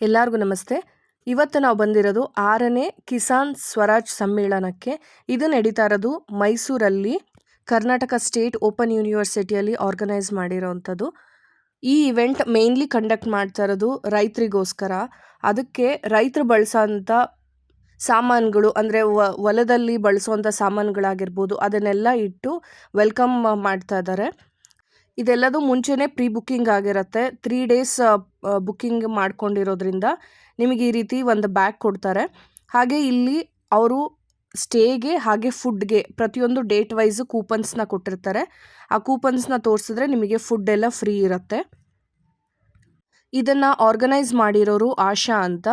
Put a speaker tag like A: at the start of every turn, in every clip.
A: ಎಲ್ಲರಿಗೂ ನಮಸ್ತೆ. ಇವತ್ತು ನಾವು ಬಂದಿರೋದು 6ನೇ ಕಿಸಾನ್ ಸ್ವರಾಜ್ ಸಮ್ಮೇಳನಕ್ಕೆ. ಇದು ನಡೀತಾ ಇರೋದು ಮೈಸೂರಲ್ಲಿ ಕರ್ನಾಟಕ ಸ್ಟೇಟ್ ಓಪನ್ ಯೂನಿವರ್ಸಿಟಿಯಲ್ಲಿ ಆರ್ಗನೈಸ್ ಮಾಡಿರೋವಂಥದ್ದು. ಈ ಇವೆಂಟ್ ಮೇನ್ಲಿ ಕಂಡಕ್ಟ್ ಮಾಡ್ತಾ ಇರೋದು ರೈತರಿಗೋಸ್ಕರ. ಅದಕ್ಕೆ ರೈತರು ಬಳಸೋಂಥ ಸಾಮಾನುಗಳು ಅಂದರೆ ಹೊಲದಲ್ಲಿ ಬಳಸುವಂಥ ಸಾಮಾನುಗಳಾಗಿರ್ಬೋದು, ಅದನ್ನೆಲ್ಲ ಇಟ್ಟು ವೆಲ್ಕಮ್ ಮಾಡ್ತಾ ಇದ್ದಾರೆ. ಇದೆಲ್ಲದೂ ಮುಂಚೆನೇ ಪ್ರೀ ಬುಕ್ಕಿಂಗ್ ಆಗಿರುತ್ತೆ. 3 ಡೇಸ್ ಬುಕ್ಕಿಂಗ್ ಮಾಡ್ಕೊಂಡಿರೋದ್ರಿಂದ ನಿಮಗೆ ಈ ರೀತಿ ಒಂದು ಬ್ಯಾಗ್ ಕೊಡ್ತಾರೆ. ಹಾಗೆ ಇಲ್ಲಿ ಅವರು ಸ್ಟೇಗೆ ಹಾಗೆ ಫುಡ್ಗೆ ಪ್ರತಿಯೊಂದು ಡೇಟ್ ವೈಸು ಕೂಪನ್ಸ್ನ ಕೊಟ್ಟಿರ್ತಾರೆ. ಆ ಕೂಪನ್ಸ್ನ ತೋರಿಸಿದ್ರೆ ನಿಮಗೆ ಫುಡ್ ಎಲ್ಲ ಫ್ರೀ ಇರುತ್ತೆ. ಇದನ್ನು ಆರ್ಗನೈಸ್ ಮಾಡಿರೋರು ಆಶಾ ಅಂತ.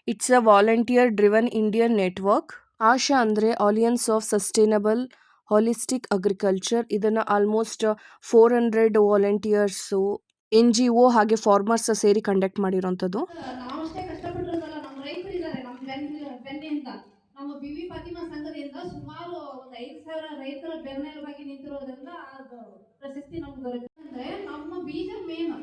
A: It's a volunteer driven Indian network. Asha ಅಂದರೆ alliance of sustainable holistic agriculture. ಇದನ್ನು ಆಲ್ಮೋಸ್ಟ್ 400 ವಾಲಂಟಿಯರ್ಸು, NGO ಹಾಗೆ ಫಾರ್ಮರ್ಸ್ ಸೇರಿ ಕಂಡಕ್ಟ್ ಮಾಡಿರೋಂಥದ್ದು.
B: ನಾವಷ್ಟೇ ಕಷ್ಟಪಟ್ಟಿರೋದಲ್ಲ, ನಮ್ಮ ರೈತರು ಇದ್ದಾರೆ. ನಮ್ಮ ಬೆನ್ನಿಂದ ನಮ್ಮ ಬಿವಿ ಫಾತಿಮಾ ಸಂಘದಿಂದ ಸುಮಾರು ಒಂದು 5,000 ರೈತರ ಬೆನ್ನೆಲುಬಾಗಿ ನಿಂತಿರೋದ್ರಿಂದ ಅದು ಪ್ರಶಸ್ತಿ ನಮ್ಗೆ ದೊರೆತಿದೆ. ಅಂದ್ರೆ ನಮ್ಮ ಬೀಜ ಮೇನ್.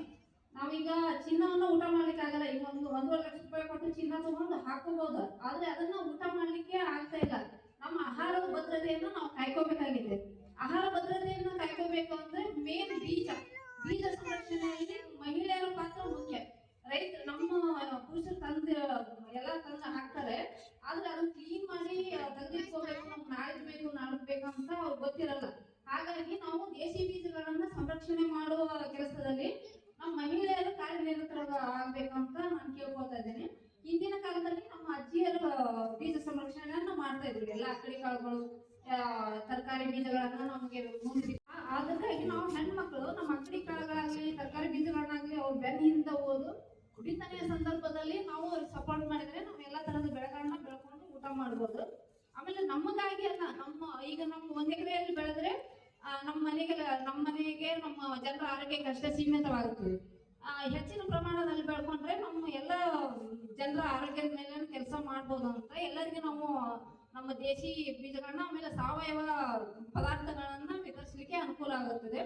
B: ನಾವೀಗ ಚಿನ್ನವನ್ನು ಊಟ ಮಾಡ್ಲಿಕ್ಕೆ ಆಗಲ್ಲ. ಈಗ ಒಂದು 1.5 ಲಕ್ಷ ರೂಪಾಯಿ ಕೊಟ್ಟು ಚಿನ್ನ ತಗೊಂಡು ಹಾಕೋಬಹುದು, ಆದ್ರೆ ಅದನ್ನ ಊಟ ಮಾಡ್ಲಿಕ್ಕೆ ಆಗ್ತಾ ಇಲ್ಲ. ನಮ್ಮ ಆಹಾರದ ಭದ್ರತೆಯನ್ನು ನಾವು ಕಾಯ್ಕೋಬೇಕಾಗಿದೆ. ಆಹಾರ ಭದ್ರತೆಯನ್ನು ಕಾಯ್ಕೋಬೇಕು ಅಂದ್ರೆ ಮೇನ್ ಬೀಜ ಸಂರಕ್ಷಣೆಯಲ್ಲಿ ಮಹಿಳೆಯರ ಪಾತ್ರ ಮುಖ್ಯ. ರೈತರು ನಮ್ಮ ಪುರುಷರು ಎಲ್ಲ ತಂದು ಹಾಕ್ತಾರೆ, ಆದ್ರೆ ಅದನ್ನ ಕ್ಲೀನ್ ಮಾಡಿ ತೆಗೆದಿಟ್ಕೋಬೇಕು, ನಮ್ಗೆ ನಾಳಿದ್ ಬೇಕು ಅಂತ ಅವ್ರಿಗೆ ಗೊತ್ತಿರಲ್ಲ. ಹಾಗಾಗಿ ನಾವು ದೇಶಿ ಬೀಜಗಳನ್ನ ಸಂರಕ್ಷಣೆ ಮಾಡುವ ಕೆಲಸದಲ್ಲಿ ನಮ್ಮ ಮಹಿಳೆಯರು ಕಾರ್ಯನಿರತರಾಗಬೇಕಂತ ನಾನು ಕೇಳ್ಕೊತಾ ಇದ್ದೇನೆ. ಹಿಂದಿನ ಕಾಲದಲ್ಲಿ ನಮ್ಮ ಅಜ್ಜಿಯರು ಬೀಜ ಸಂರಕ್ಷಣೆಯನ್ನ ಮಾಡ್ತಾ ಇದ್ರು. ಎಲ್ಲ ಅಕ್ಕಡಿ ಕಾಳುಗಳು, ತರಕಾರಿ ಬೀಜಗಳನ್ನ ನಮಗೆ ಮುಂದೆ. ಅದಕ್ಕಾಗಿ ನಾವು ಹೆಣ್ಮಕ್ಳು ನಮ್ಮ ಅಕ್ಕಡಿ ಕಾಳುಗಳಾಗ್ಲಿ ತರಕಾರಿ ಬೀಜಗಳನ್ನಾಗ್ಲಿ ಅವ್ರ ಬೆನ್ನಿಂದ ಓದು ಬಿತ್ತನೆಯ ಸಂದರ್ಭದಲ್ಲಿ ನಾವು ಅವ್ರಿಗೆ ಸಪೋರ್ಟ್ ಮಾಡಿದ್ರೆ ನಾವು ಎಲ್ಲ ತರದ ಬೆಳೆಗಳನ್ನ ಬೆಳ್ಕೊಂಡು ಊಟ ಮಾಡ್ಬೋದು. ಆಮೇಲೆ ನಮಗಾಗಿ ಅಲ್ಲ, ಈಗ ನಮ್ಮ 1 ಎಕರೆಯಲ್ಲಿ ಬೆಳೆದ್ರೆ ನಮ್ಮ ಮನೆಗೆ ನಮ್ಮ ಜನರ ಆರೋಗ್ಯಕ್ಕೆ ಅಷ್ಟೇ ಸೀಮಿತವಾಗುತ್ತದೆ. ಹೆಚ್ಚಿನ ಪ್ರಮಾಣದಲ್ಲಿ ಬೆಳ್ಕೊಂಡ್ರೆ ನಮ್ಮ ಎಲ್ಲ ಜನರ ಆರೋಗ್ಯದ ಮೇಲೆ ಕೆಲಸ ಮಾಡ್ಬೋದು ಅಂತ ಎಲ್ಲರಿಗೂ ನಾವು ನಮ್ಮ ದೇಶಿ ಬೀಜಗಳನ್ನ ಆಮೇಲೆ ಸಾವಯವ ಪದಾರ್ಥಗಳನ್ನ ವಿತರಿಸಲಿಕ್ಕೆ ಅನುಕೂಲ ಆಗುತ್ತದೆ.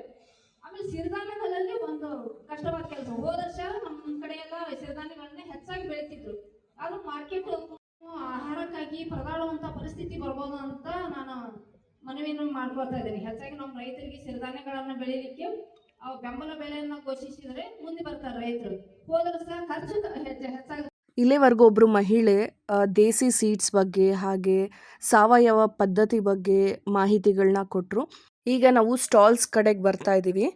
B: ಆಮೇಲೆ ಸಿರಿಧಾನ್ಯಗಳಲ್ಲಿ ಒಂದು ಕಷ್ಟವಾದ ಕೆಲಸ. ಹೋದ ವರ್ಷ ನಮ್ಮ ಕಡೆ ಎಲ್ಲ ಸಿರಿಧಾನ್ಯಗಳನ್ನ ಹೆಚ್ಚಾಗಿ ಬೆಳೀತಿದ್ರು. ಅದು ಮಾರ್ಕೆಟ್ ಆಹಾರಕ್ಕಾಗಿ ಪರದಾಡುವಂತ ಪರಿಸ್ಥಿತಿ ಬರ್ಬೋದು ಅಂತ ನಾನು ಮನವಿಯನ್ನು ಮಾಡ್ಕೊಳ್ತಾ ಇದ್ದೀನಿ. ಹೆಚ್ಚಾಗಿ ನಮ್ಮ ರೈತರಿಗೆ ಸಿರಿಧಾನ್ಯಗಳನ್ನ ಬೆಳೀಲಿಕ್ಕೆ ಬೆಂಬಲ ಬೆಲೆಯನ್ನ ಘೋಷಿಸಿದ್ರೆ ಮುಂದೆ ಬರ್ತಾರೆ ರೈತರು. ಹೋದ ವರ್ಷ ಖರ್ಚು ಹೆಚ್ಚಾಗಿ.
A: ಇಲ್ಲಿವರೆಗೂ ಒಬ್ಬರು ಮಹಿಳೆ ದೇಸಿ ಸೀಡ್ಸ್ ಬಗ್ಗೆ ಹಾಗೆ ಸಾವಯವ ಪದ್ಧತಿ ಬಗ್ಗೆ ಮಾಹಿತಿಗಳನ್ನ ಕೊಟ್ಟರು. ಈಗ ನಾವು ಸ್ಟಾಲ್ಸ್ ಕಡೆಗೆ ಬರ್ತಾ ಇದ್ದೀವಿ.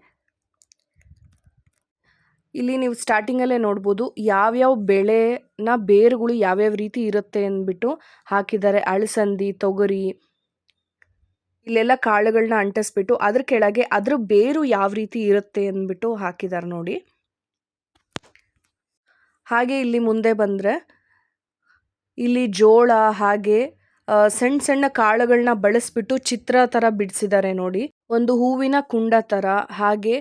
A: ಇಲ್ಲಿ ನೀವು ಸ್ಟಾರ್ಟಿಂಗಲ್ಲೇ ನೋಡ್ಬೋದು ಯಾವ್ಯಾವ ಬೆಳೆನ ಬೇರುಗಳು ಯಾವ್ಯಾವ ರೀತಿ ಇರುತ್ತೆ ಅಂದ್ಬಿಟ್ಟು ಹಾಕಿದ್ದಾರೆ. ಅಳಸಂದಿ, ತೊಗರಿ, ಇಲ್ಲೆಲ್ಲ ಕಾಳುಗಳನ್ನ ಅಂಟಿಸ್ಬಿಟ್ಟು ಅದ್ರ ಕೆಳಗೆ ಅದ್ರ ಬೇರು ಯಾವ ರೀತಿ ಇರುತ್ತೆ ಅಂದ್ಬಿಟ್ಟು ಹಾಕಿದ್ದಾರೆ ನೋಡಿ. ಹಾಗೆ ಇಲ್ಲಿ ಮುಂದೆ ಬಂದರೆ ಇಲ್ಲಿ ಜೋಳ ಹಾಗೆ ಸಣ್ಣ ಸಣ್ಣ ಕಾಳುಗಳನ್ನ ಬಳಸ್ಬಿಟ್ಟು ಚಿತ್ರ ಥರ ಬಿಡಿಸಿದ್ದಾರೆ ನೋಡಿ. ಒಂದು ಹೂವಿನ ಕುಂಡ ಥರ ಹಾಗೆ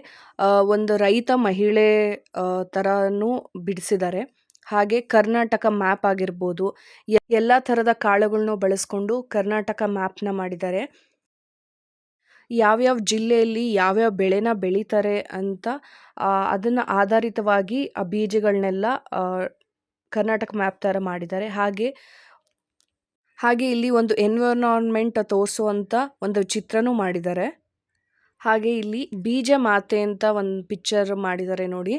A: ಒಂದು ರೈತ ಮಹಿಳೆ ಥರನೂ ಬಿಡಿಸಿದ್ದಾರೆ. ಹಾಗೆ ಕರ್ನಾಟಕ ಮ್ಯಾಪ್ ಆಗಿರ್ಬೋದು, ಎಲ್ಲ ಥರದ ಕಾಳುಗಳನ್ನೂ ಬಳಸ್ಕೊಂಡು ಕರ್ನಾಟಕ ಮ್ಯಾಪ್ನ ಮಾಡಿದ್ದಾರೆ. ಯಾವ್ಯಾವ ಜಿಲ್ಲೆಯಲ್ಲಿ ಯಾವ್ಯಾವ ಬೆಳೆನ ಬೆಳೀತಾರೆ ಅಂತ ಅದನ್ನು ಆಧಾರಿತವಾಗಿ ಆ ಬೀಜಗಳನ್ನೆಲ್ಲ ಕರ್ನಾಟಕ ಮ್ಯಾಪ್ ಥರ ಮಾಡಿದ್ದಾರೆ. ಹಾಗೆ ಇಲ್ಲಿ ಒಂದು ಎನ್ವಿರಾನ್ಮೆಂಟ್ ತೋರಿಸುವಂಥ ಒಂದು ಚಿತ್ರನೂ ಮಾಡಿದ್ದಾರೆ. ಹಾಗೆ ಇಲ್ಲಿ ಬೀಜ ಮಾತೆ ಅಂತ ಒಂದು ಪಿಕ್ಚರ್ ಮಾಡಿದ್ದಾರೆ ನೋಡಿ.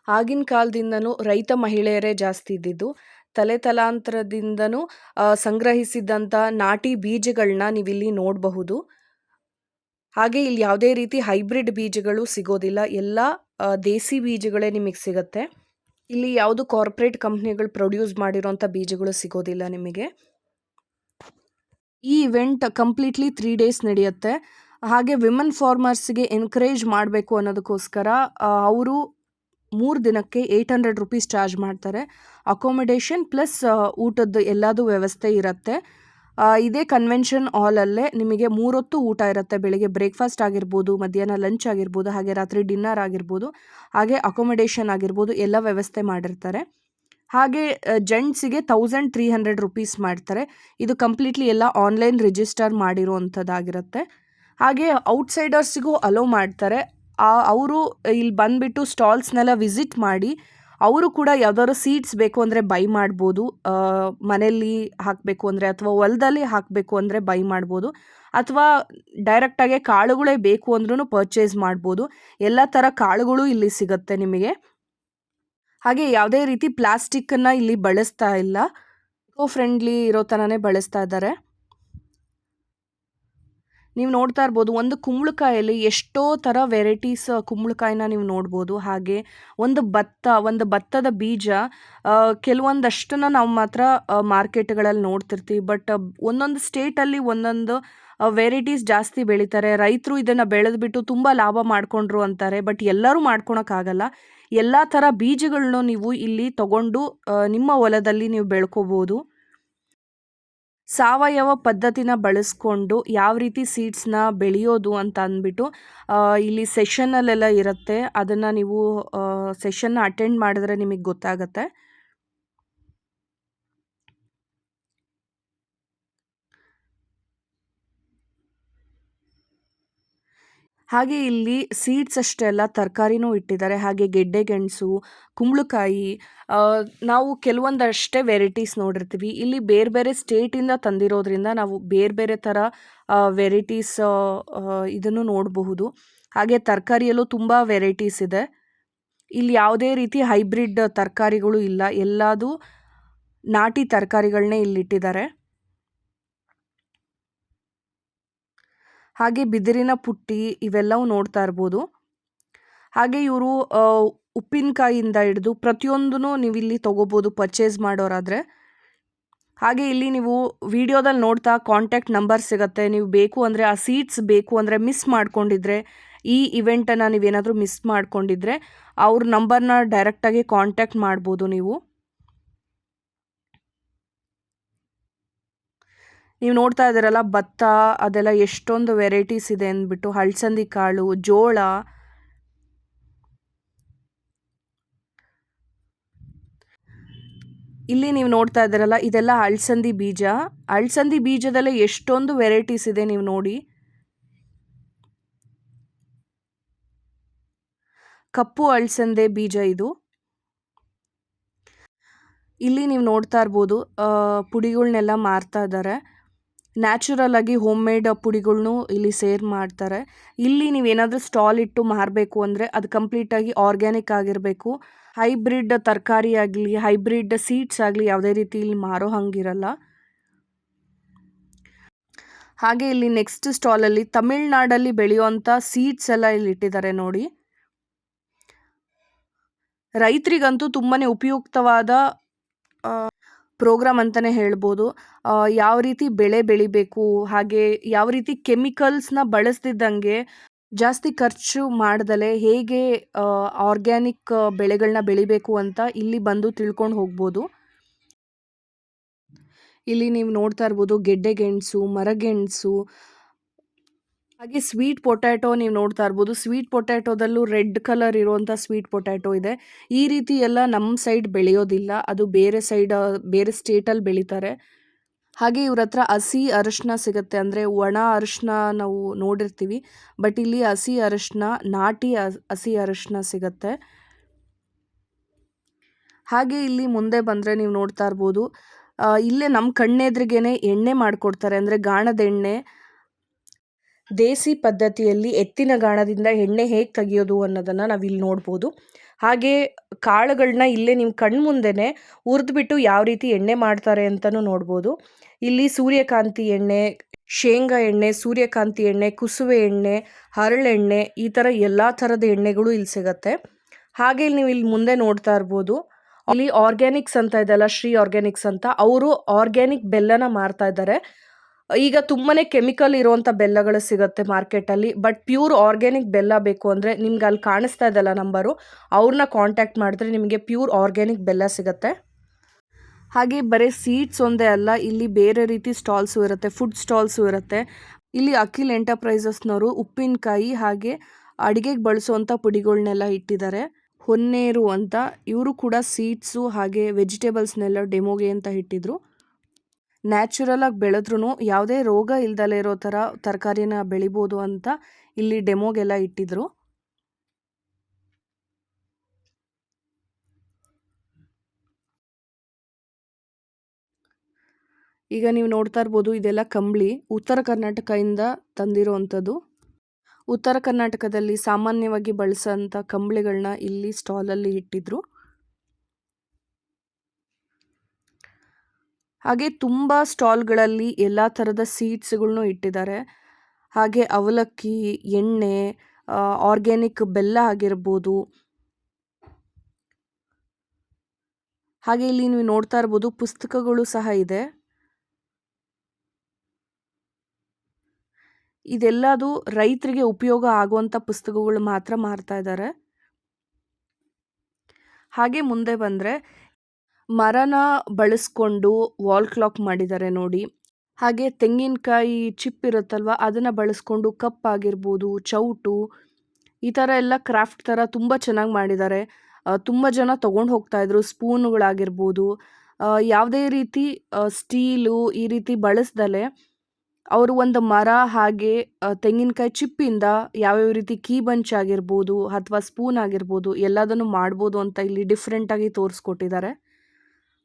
A: ಆಗಿನ ಕಾಲದಿಂದನೂ ರೈತ ಮಹಿಳೆಯರೇ ಜಾಸ್ತಿ ಇದ್ದಿದ್ದು. ತಲಾಂತರದಿಂದನೂ ಸಂಗ್ರಹಿಸಿದಂಥ ನಾಟಿ ಬೀಜಗಳನ್ನ ನೀವಿಲ್ಲಿ ನೋಡಬಹುದು. ಹಾಗೆ ಇಲ್ಲಿ ಯಾವುದೇ ರೀತಿ ಹೈಬ್ರಿಡ್ ಬೀಜಗಳು ಸಿಗೋದಿಲ್ಲ, ಎಲ್ಲ ದೇಸಿ ಬೀಜಗಳೇ ನಿಮಗೆ ಸಿಗುತ್ತೆ. ಇಲ್ಲಿ ಯಾವುದು ಕಾರ್ಪೊರೇಟ್ ಕಂಪ್ನಿಗಳು ಪ್ರೊಡ್ಯೂಸ್ ಮಾಡಿರೋಂಥ ಬೀಜಗಳು ಸಿಗೋದಿಲ್ಲ ನಿಮಗೆ. ಈ ಇವೆಂಟ್ ಕಂಪ್ಲೀಟ್ಲಿ 3 ಡೇಸ್ ನಡೆಯುತ್ತೆ. ಹಾಗೆ ವಿಮೆನ್ ಫಾರ್ಮರ್ಸ್ಗೆ ಎನ್ಕರೇಜ್ ಮಾಡಬೇಕು ಅನ್ನೋದಕ್ಕೋಸ್ಕರ ಅವರು 3 ದಿನಕ್ಕೆ 800 ರೂಪೀಸ್ ಚಾರ್ಜ್ ಮಾಡ್ತಾರೆ. ಅಕೊಮಿಡೇಷನ್ ಪ್ಲಸ್ ಊಟದ್ದು ಎಲ್ಲದೂ ವ್ಯವಸ್ಥೆ ಇರುತ್ತೆ. ಇದೇ ಕನ್ವೆನ್ಷನ್ ಹಾಲಲ್ಲೇ ನಿಮಗೆ 3 ಹೊತ್ತು ಊಟ ಇರುತ್ತೆ. ಬೆಳಿಗ್ಗೆ ಬ್ರೇಕ್ಫಾಸ್ಟ್ ಆಗಿರ್ಬೋದು, ಮಧ್ಯಾಹ್ನ ಲಂಚ್ ಆಗಿರ್ಬೋದು, ಹಾಗೆ ರಾತ್ರಿ ಡಿನ್ನರ್ ಆಗಿರ್ಬೋದು, ಹಾಗೆ ಅಕೊಮಿಡೇಷನ್ ಆಗಿರ್ಬೋದು, ಎಲ್ಲ ವ್ಯವಸ್ಥೆ ಮಾಡಿರ್ತಾರೆ. ಹಾಗೆ ಜೆಂಟ್ಸಿಗೆ 1300 ರೂಪೀಸ್ ಮಾಡ್ತಾರೆ. ಇದು ಕಂಪ್ಲೀಟ್ಲಿ ಎಲ್ಲ ಆನ್ಲೈನ್ ರಿಜಿಸ್ಟರ್ ಮಾಡಿರುವಂಥದ್ದಾಗಿರುತ್ತೆ. ಹಾಗೆ ಔಟ್ಸೈಡರ್ಸಿಗೂ ಅಲೋ ಮಾಡ್ತಾರೆ. ಅವರು ಇಲ್ಲಿ ಬಂದುಬಿಟ್ಟು ಸ್ಟಾಲ್ಸ್ನೆಲ್ಲ ವಿಸಿಟ್ ಮಾಡಿ ಅವರು ಕೂಡ ಯಾವ್ದಾದ್ರು ಸೀಡ್ಸ್ ಬೇಕು ಅಂದರೆ ಬೈ ಮಾಡ್ಬೋದು. ಮನೆಯಲ್ಲಿ ಹಾಕಬೇಕು ಅಂದರೆ ಅಥವಾ ಹೊಲದಲ್ಲಿ ಹಾಕಬೇಕು ಅಂದರೆ ಬೈ ಮಾಡ್ಬೋದು, ಅಥವಾ ಡೈರೆಕ್ಟಾಗಿ ಕಾಳುಗಳೇ ಬೇಕು ಅಂದ್ರೂ ಪರ್ಚೇಸ್ ಮಾಡ್ಬೋದು. ಎಲ್ಲ ಥರ ಕಾಳುಗಳು ಇಲ್ಲಿ ಸಿಗುತ್ತೆ ನಿಮಗೆ. ಹಾಗೆ ಯಾವುದೇ ರೀತಿ ಪ್ಲಾಸ್ಟಿಕ್ಕನ್ನು ಇಲ್ಲಿ ಬಳಸ್ತಾ ಇಲ್ಲ, ಇಕೋ ಫ್ರೆಂಡ್ಲಿ ಇರೋ ಥರನೇ ಬಳಸ್ತಾ ಇದ್ದಾರೆ. ನೀವು ನೋಡ್ತಾ ಇರ್ಬೋದು, ಒಂದು ಕುಂಬಳಕಾಯಲ್ಲಿ ಎಷ್ಟೋ ಥರ ವೆರೈಟೀಸ್ ಕುಂಬಳಕಾಯಿನ ನೀವು ನೋಡ್ಬೋದು. ಹಾಗೆ ಒಂದು ಭತ್ತದ ಬೀಜ, ಕೆಲವೊಂದಷ್ಟನ್ನು ನಾವು ಮಾತ್ರ ಮಾರ್ಕೆಟ್ಗಳಲ್ಲಿ ನೋಡ್ತಿರ್ತೀವಿ. ಬಟ್ ಒಂದೊಂದು ಸ್ಟೇಟಲ್ಲಿ ಒಂದೊಂದು ವೆರೈಟೀಸ್ ಜಾಸ್ತಿ ಬೆಳೀತಾರೆ. ರೈತರು ಇದನ್ನು ಬೆಳೆದ್ಬಿಟ್ಟು ತುಂಬ ಲಾಭ ಮಾಡ್ಕೊಂಡ್ರು ಅಂತಾರೆ. ಬಟ್ ಎಲ್ಲರೂ ಮಾಡ್ಕೊಳಕ್ಕಾಗಲ್ಲ. ಎಲ್ಲ ಥರ ಬೀಜಗಳನ್ನ ನೀವು ಇಲ್ಲಿ ತಗೊಂಡು ನಿಮ್ಮ ಹೊಲದಲ್ಲಿ ನೀವು ಬೆಳ್ಕೋಬೋದು. ಸಾವಯವ ಪದ್ಧತಿನ ಬಳಸ್ಕೊಂಡು ಯಾವ ರೀತಿ ಸೀಡ್ಸ್ನ ಬೆಳೆಯೋದು ಅಂತ ಅಂದ್ಬಿಟ್ಟು ಇಲ್ಲಿ ಸೆಷನ್ನಲ್ಲೆಲ್ಲ ಇರುತ್ತೆ. ಅದನ್ನು ನೀವು ಸೆಷನ್ನ ಅಟೆಂಡ್ ಮಾಡಿದ್ರೆ ನಿಮಗೆ ಗೊತ್ತಾಗತ್ತೆ. ಹಾಗೆ ಇಲ್ಲಿ ಸೀಡ್ಸ್ ಅಷ್ಟೇ ಅಲ್ಲ, ತರಕಾರಿನೂ ಇಟ್ಟಿದ್ದಾರೆ. ಹಾಗೆ ಗೆಡ್ಡೆ ಗೆಣಸು, ಕುಂಬಳಕಾಯಿ, ನಾವು ಕೆಲವೊಂದಷ್ಟೇ ವೆರೈಟೀಸ್ ನೋಡಿರ್ತೀವಿ. ಇಲ್ಲಿ ಬೇರೆ ಬೇರೆ ಸ್ಟೇಟಿಂದ ತಂದಿರೋದ್ರಿಂದ ನಾವು ಬೇರೆ ಬೇರೆ ಥರ ವೆರೈಟೀಸ್ ಇದನ್ನು ನೋಡಬಹುದು. ಹಾಗೆ ತರಕಾರಿಯಲ್ಲೂ ತುಂಬ ವೆರೈಟೀಸ್ ಇದೆ. ಇಲ್ಲಿ ಯಾವುದೇ ರೀತಿ ಹೈಬ್ರಿಡ್ ತರಕಾರಿಗಳು ಇಲ್ಲ, ಎಲ್ಲದೂ ನಾಟಿ ತರಕಾರಿಗಳನ್ನೇ ಇಲ್ಲಿಟ್ಟಿದ್ದಾರೆ. ಹಾಗೆ ಬಿದಿರಿನ ಪುಟ್ಟಿ ಇವೆಲ್ಲವೂ ನೋಡ್ತಾ ಇರ್ಬೋದು. ಹಾಗೆ ಇವರು ಉಪ್ಪಿನಕಾಯಿಯಿಂದ ಹಿಡಿದು ಪ್ರತಿಯೊಂದೂ ನೀವು ಇಲ್ಲಿ ತೊಗೋಬೋದು ಪರ್ಚೇಸ್ ಮಾಡೋರಾದರೆ. ಹಾಗೆ ಇಲ್ಲಿ ನೀವು ವಿಡಿಯೋದಲ್ಲಿ ನೋಡ್ತಾ ಕಾಂಟ್ಯಾಕ್ಟ್ ನಂಬರ್ ಸಿಗುತ್ತೆ. ನೀವು ಬೇಕು ಅಂದರೆ ಆ ಸೀಟ್ಸ್ ಬೇಕು ಅಂದರೆ ಮಿಸ್ ಮಾಡ್ಕೊಂಡಿದ್ರೆ, ಈ ಇವೆಂಟನ್ನು ನೀವೇನಾದರೂ ಮಿಸ್ ಮಾಡ್ಕೊಂಡಿದ್ರೆ ಅವ್ರ ನಂಬರ್ನ ಡೈರೆಕ್ಟಾಗಿ ಕಾಂಟ್ಯಾಕ್ಟ್ ಮಾಡ್ಬೋದು ನೀವು. ನೀವು ನೋಡ್ತಾ ಇದ್ದೀರಲ್ಲ ಭತ್ತ, ಅದೆಲ್ಲ ಎಷ್ಟೊಂದು ವೆರೈಟೀಸ್ ಇದೆ ಅಂದ್ಬಿಟ್ಟು. ಹಳಸಂದಿ ಕಾಳು, ಜೋಳ, ಇಲ್ಲಿ ನೀವು ನೋಡ್ತಾ ಇದ್ದೀರಲ್ಲ ಇದೆಲ್ಲ ಹಳಸಂದಿ ಬೀಜ. ಹಳಸಂದಿ ಬೀಜದಲ್ಲೇ ಎಷ್ಟೊಂದು ವೆರೈಟೀಸ್ ಇದೆ ನೀವು ನೋಡಿ. ಕಪ್ಪು ಹಳಸಂದೆ ಬೀಜ ಇದು. ಇಲ್ಲಿ ನೀವು ನೋಡ್ತಾ ಇರ್ಬೋದು ಪುಡಿಗಳನ್ನೆಲ್ಲ ಮಾರ್ತಾ ಇದ್ದಾರೆ. ನ್ಯಾಚುರಲ್ ಆಗಿ ಹೋಮ್ ಮೇಡ್ ಪುಡಿಗಳ್ನೂ ಇಲ್ಲಿ ಸೇರ್ ಮಾಡ್ತಾರೆ. ಇಲ್ಲಿ ನೀವೇನಾದರೂ ಸ್ಟಾಲ್ ಇಟ್ಟು ಮಾರಬೇಕು ಅಂದರೆ ಅದು ಕಂಪ್ಲೀಟಾಗಿ ಆರ್ಗ್ಯಾನಿಕ್ ಆಗಿರಬೇಕು. ಹೈಬ್ರಿಡ್ ತರಕಾರಿ ಆಗಲಿ, ಹೈಬ್ರಿಡ್ ಸೀಡ್ಸ್ ಆಗಲಿ ಯಾವುದೇ ರೀತಿ ಇಲ್ಲಿ ಮಾರೋ ಹಂಗಿರಲ್ಲ. ಹಾಗೆ ಇಲ್ಲಿ ನೆಕ್ಸ್ಟ್ ಸ್ಟಾಲಲ್ಲಿ ತಮಿಳ್ನಾಡಲ್ಲಿ ಬೆಳೆಯುವಂಥ ಸೀಡ್ಸ್ ಎಲ್ಲ ಇಲ್ಲಿ ಇಟ್ಟಿದ್ದಾರೆ ನೋಡಿ. ರೈತರಿಗಂತೂ ತುಂಬಾ ಉಪಯುಕ್ತವಾದ ಪ್ರೋಗ್ರಾಮ್ ಅಂತಲೇ ಹೇಳ್ಬೋದು. ಯಾವ ರೀತಿ ಬೆಳೆ ಬೆಳಿಬೇಕು, ಹಾಗೆ ಯಾವ ರೀತಿ ಕೆಮಿಕಲ್ಸ್ನ ಬಳಸ್ದಿದ್ದಂಗೆ ಜಾಸ್ತಿ ಖರ್ಚು ಮಾಡ್ದಲೆ ಹೇಗೆ ಆರ್ಗ್ಯಾನಿಕ್ ಬೆಳೆಗಳನ್ನ ಬೆಳಿಬೇಕು ಅಂತ ಇಲ್ಲಿ ಬಂದು ತಿಳ್ಕೊಂಡು ಹೋಗ್ಬೋದು. ಇಲ್ಲಿ ನೀವು ನೋಡ್ತಾ ಇರ್ಬೋದು ಗೆಡ್ಡೆ ಗೆಣಸು, ಮರಗೆಣಸು, ಹಾಗೆ ಸ್ವೀಟ್ ಪೊಟ್ಯಾಟೊ ನೀವು ನೋಡ್ತಾ ಇರ್ಬೋದು. ಸ್ವೀಟ್ ಪೊಟ್ಯಾಟೊದಲ್ಲೂ ರೆಡ್ ಕಲರ್ ಇರುವಂಥ ಸ್ವೀಟ್ ಪೊಟ್ಯಾಟೊ ಇದೆ. ಈ ರೀತಿ ಎಲ್ಲ ನಮ್ಮ ಸೈಡ್ ಬೆಳೆಯೋದಿಲ್ಲ, ಅದು ಬೇರೆ ಸೈಡ್ ಬೇರೆ ಸ್ಟೇಟಲ್ಲಿ ಬೆಳೀತಾರೆ. ಹಾಗೆ ಇವ್ರ ಹತ್ರ ಹಸಿ ಅರಿಶಿನ ಸಿಗುತ್ತೆ. ಅಂದರೆ ಒಣ ಅರಿಶಿನ ನಾವು ನೋಡಿರ್ತೀವಿ, ಬಟ್ ಇಲ್ಲಿ ಹಸಿ ಅರಿಶಿನ, ನಾಟಿ ಹಸಿ ಅರಿಶಿನ ಸಿಗುತ್ತೆ. ಹಾಗೆ ಇಲ್ಲಿ ಮುಂದೆ ಬಂದರೆ ನೀವು ನೋಡ್ತಾ ಇರ್ಬೋದು ಇಲ್ಲೇ ನಮ್ಮ ಕಣ್ಣೆದ್ರಿಗೇನೆ ಎಣ್ಣೆ ಮಾಡಿಕೊಡ್ತಾರೆ. ಅಂದರೆ ಗಾಣದ ಎಣ್ಣೆ, ದೇಸಿ ಪದ್ಧತಿಯಲ್ಲಿ ಎತ್ತಿನ ಗಾಣದಿಂದ ಎಣ್ಣೆ ಹೇಗೆ ತೆಗಿಯೋದು ಅನ್ನೋದನ್ನು ನಾವಿಲ್ಲಿ ನೋಡ್ಬೋದು. ಹಾಗೆ ಕಾಳುಗಳನ್ನ ಇಲ್ಲೇ ನಿಮ್ಮ ಕಣ್ಮುಂದೆನೇ ಹುರಿದ್ಬಿಟ್ಟು ಯಾವ ರೀತಿ ಎಣ್ಣೆ ಮಾಡ್ತಾರೆ ಅಂತಲೂ ನೋಡ್ಬೋದು. ಇಲ್ಲಿ ಸೂರ್ಯಕಾಂತಿ ಎಣ್ಣೆ, ಶೇಂಗಾ ಎಣ್ಣೆ, ಸೂರ್ಯಕಾಂತಿ ಎಣ್ಣೆ, ಕುಸುವೆ ಎಣ್ಣೆ, ಹರಳೆಣ್ಣೆ, ಈ ಥರ ಎಲ್ಲ ಥರದ ಎಣ್ಣೆಗಳು ಇಲ್ಲಿ ಸಿಗುತ್ತೆ. ಹಾಗೆ ನೀವು ಇಲ್ಲಿ ಮುಂದೆ ನೋಡ್ತಾ ಇರ್ಬೋದು ಇಲ್ಲಿ ಆರ್ಗ್ಯಾನಿಕ್ಸ್ ಅಂತ ಇದೆಲ್ಲ, ಶ್ರೀ ಆರ್ಗ್ಯಾನಿಕ್ಸ್ ಅಂತ, ಅವರು ಆರ್ಗ್ಯಾನಿಕ್ ಬೆಲ್ಲನ ಮಾರ್ತಾ ಇದ್ದಾರೆ. ಈಗ ತುಂಬಾ ಕೆಮಿಕಲ್ ಇರುವಂಥ ಬೆಲ್ಲಗಳು ಸಿಗುತ್ತೆ ಮಾರ್ಕೆಟಲ್ಲಿ. ಬಟ್ ಪ್ಯೂರ್ ಆರ್ಗ್ಯಾನಿಕ್ ಬೆಲ್ಲ ಬೇಕು ಅಂದರೆ ನಿಮ್ಗೆ ಅಲ್ಲಿ ಕಾಣಿಸ್ತಾ ಇದೆಲ್ಲ ನಂಬರು, ಅವ್ರನ್ನ ಕಾಂಟ್ಯಾಕ್ಟ್ ಮಾಡಿದ್ರೆ ನಿಮಗೆ ಪ್ಯೂರ್ ಆರ್ಗ್ಯಾನಿಕ್ ಬೆಲ್ಲ ಸಿಗುತ್ತೆ. ಹಾಗೆ ಬರೀ ಸೀಡ್ಸ್ ಒಂದೇ ಅಲ್ಲ, ಇಲ್ಲಿ ಬೇರೆ ರೀತಿ ಸ್ಟಾಲ್ಸು ಇರುತ್ತೆ, ಫುಡ್ ಸ್ಟಾಲ್ಸು ಇರುತ್ತೆ. ಇಲ್ಲಿ ಅಖಿಲ್ ಎಂಟರ್ಪ್ರೈಸಸ್ನವರು ಉಪ್ಪಿನಕಾಯಿ ಹಾಗೆ ಅಡುಗೆಗೆ ಬಳಸುವಂಥ ಪುಡಿಗಳನ್ನೆಲ್ಲ ಇಟ್ಟಿದ್ದಾರೆ. ಹೊನ್ನೇರು ಅಂತ, ಇವರು ಕೂಡ ಸೀಡ್ಸು ಹಾಗೆ ವೆಜಿಟೇಬಲ್ಸ್ನೆಲ್ಲ ಡೆಮೋಗೆ ಅಂತ ಇಟ್ಟಿದ್ರು. ನ್ಯಾಚುರಲ್ ಆಗಿ ಬೆಳೆದ್ರೂ ಯಾವುದೇ ರೋಗ ಇಲ್ದಲೇ ಇರೋ ಥರ ತರಕಾರಿನ ಬೆಳಿಬೋದು ಅಂತ ಇಲ್ಲಿ ಡೆಮೋಗೆಲ್ಲ ಇಟ್ಟಿದ್ರು. ಈಗ ನೀವು ನೋಡ್ತಾ ಇರ್ಬೋದು ಇದೆಲ್ಲ ಕಂಬಳಿ ಉತ್ತರ ಕರ್ನಾಟಕದಿಂದ ತಂದಿರುವಂಥದ್ದು. ಉತ್ತರ ಕರ್ನಾಟಕದಲ್ಲಿ ಸಾಮಾನ್ಯವಾಗಿ ಬಳಸೋಂಥ ಕಂಬಳಿಗಳನ್ನ ಇಲ್ಲಿ ಸ್ಟಾಲಲ್ಲಿ ಇಟ್ಟಿದ್ರು. ಹಾಗೆ ತುಂಬ ಸ್ಟಾಲ್ಗಳಲ್ಲಿ ಎಲ್ಲ ಥರದ ಸೀಡ್ಸ್ಗಳ್ನೂ ಇಟ್ಟಿದ್ದಾರೆ. ಹಾಗೆ ಅವಲಕ್ಕಿ, ಎಣ್ಣೆ, ಆರ್ಗ್ಯಾನಿಕ್ ಬೆಲ್ಲ ಆಗಿರ್ಬೋದು. ಹಾಗೆ ಇಲ್ಲಿ ನೀವು ನೋಡ್ತಾ ಇರ್ಬೋದು ಪುಸ್ತಕಗಳು ಸಹ ಇದೆ. ಇದೆಲ್ಲದು ರೈತರಿಗೆ ಉಪಯೋಗ ಆಗುವಂಥ ಪುಸ್ತಕಗಳು ಮಾತ್ರ ಮಾರ್ತಾ ಇದ್ದಾರೆ. ಹಾಗೆ ಮುಂದೆ ಬಂದರೆ ಮರನ ಬಳಸ್ಕೊಂಡು ವಾಲ್ ಕ್ಲಾಕ್ ಮಾಡಿದ್ದಾರೆ ನೋಡಿ. ಹಾಗೆ ತೆಂಗಿನಕಾಯಿ ಚಿಪ್ ಇರುತ್ತಲ್ವ ಅದನ್ನು ಬಳಸ್ಕೊಂಡು ಕಪ್ ಆಗಿರ್ಬೋದು, ಚೌಟು, ಈ ಥರ ಎಲ್ಲ ಕ್ರಾಫ್ಟ್ ಥರ ತುಂಬ ಚೆನ್ನಾಗಿ ಮಾಡಿದ್ದಾರೆ. ತುಂಬ ಜನ ತೊಗೊಂಡು ಹೋಗ್ತಾಯಿದ್ರು. ಸ್ಪೂನುಗಳಾಗಿರ್ಬೋದು, ಯಾವುದೇ ರೀತಿ ಸ್ಟೀಲು ಈ ರೀತಿ ಬಳಸ್ದಲೆ ಅವರು ಒಂದು ಮರ ಹಾಗೆ ತೆಂಗಿನಕಾಯಿ ಚಿಪ್ಪಿಂದ ಯಾವ್ಯಾವ ರೀತಿ ಕೀ ಬಂಚ್ ಆಗಿರ್ಬೋದು ಅಥವಾ ಸ್ಪೂನ್ ಆಗಿರ್ಬೋದು ಎಲ್ಲದನ್ನು ಮಾಡ್ಬೋದು ಅಂತ ಇಲ್ಲಿ ಡಿಫ್ರೆಂಟಾಗಿ ತೋರಿಸ್ಕೊಟ್ಟಿದ್ದಾರೆ.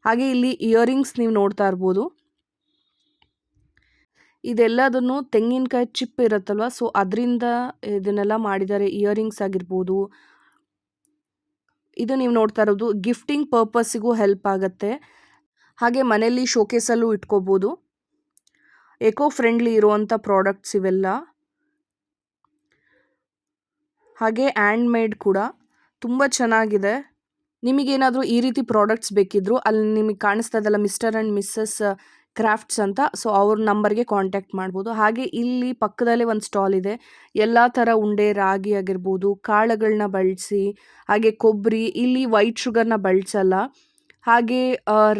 A: ಹಾಗೆ ಇಲ್ಲಿ ಇಯರಿಂಗ್ಸ್ ನೀವು ನೋಡ್ತಾ ಇರ್ಬೋದು. ಇದೆಲ್ಲದನ್ನು ತೆಂಗಿನಕಾಯಿ ಚಿಪ್ ಇರುತ್ತಲ್ವ, ಸೊ ಅದರಿಂದ ಇದನ್ನೆಲ್ಲ ಮಾಡಿದ್ದಾರೆ. ಇಯರಿಂಗ್ಸ್ ಆಗಿರ್ಬೋದು. ಇದು ನೀವು ನೋಡ್ತಾ ಇರೋದು ಗಿಫ್ಟಿಂಗ್ ಪರ್ಪಸ್ಸಿಗೂ ಹೆಲ್ಪ್ ಆಗುತ್ತೆ. ಹಾಗೆ ಮನೆಯಲ್ಲಿ ಶೋಕೇಸಲ್ಲೂ ಇಟ್ಕೋಬೋದು. ಎಕೋ ಫ್ರೆಂಡ್ಲಿ ಇರುವಂಥ ಪ್ರಾಡಕ್ಟ್ಸ್ ಇವೆಲ್ಲ. ಹಾಗೆ ಹ್ಯಾಂಡ್ ಮೇಡ್ ಕೂಡ ತುಂಬ ಚೆನ್ನಾಗಿದೆ. ನಿಮಗೇನಾದರೂ ಈ ರೀತಿ ಪ್ರಾಡಕ್ಟ್ಸ್ ಬೇಕಿದ್ರು ಅಲ್ಲಿ ನಿಮಗೆ ಕಾಣಿಸ್ತಾ ಇದಲ್ಲ ಮಿಸ್ಟರ್ ಆ್ಯಂಡ್ ಮಿಸ್ಸಸ್ ಕ್ರಾಫ್ಟ್ಸ್ ಅಂತ, ಸೊ ಅವ್ರ ನಂಬರ್ಗೆ ಕಾಂಟ್ಯಾಕ್ಟ್ ಮಾಡ್ಬೋದು. ಹಾಗೆ ಇಲ್ಲಿ ಪಕ್ಕದಲ್ಲೇ ಒಂದು ಸ್ಟಾಲ್ ಇದೆ. ಎಲ್ಲ ಥರ ಉಂಡೆ, ರಾಗಿ ಆಗಿರ್ಬೋದು, ಕಾಳುಗಳನ್ನ ಬಳಸಿ, ಹಾಗೆ ಕೊಬ್ಬರಿ, ಇಲ್ಲಿ ವೈಟ್ ಶುಗರ್ನ ಬಳಸಲ್ಲ. ಹಾಗೆ